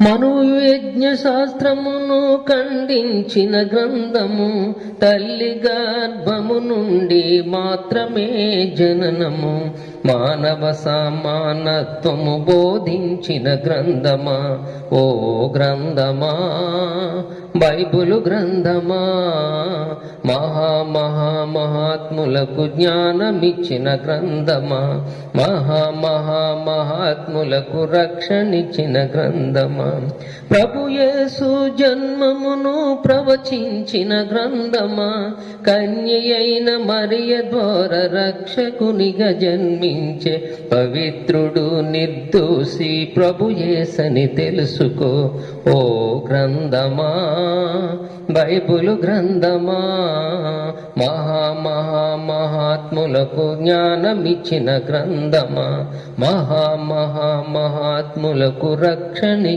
మనోయజ్ఞ శాస్త్రమును ఖండించిన గ్రంథము, తల్లి గర్భము నుండి మాత్రమే జననము, మానవ సమానత్వము బోధించిన గ్రంథమా, ఓ గ్రంథమా బైబులు గ్రంథమా, మహాత్ములకు జ్ఞానమిచ్చిన గ్రంథమా, మహాత్ములకు రక్షణిచ్చిన గ్రంథమా, ప్రభు యేసు జన్మమును ప్రవచించిన గ్రంథమా, కన్యయైన మరియ ద్వారా రక్షకునిగా జన్మించే పవిత్రుడు నిర్దోషి ప్రభు యేసని తెలుసుకో, ఓ గ్రంథమా బైబులు గ్రంథమా, మహాత్ములకు జ్ఞానమిచ్చిన గ్రంథమా, మహాత్ములకు రక్షణ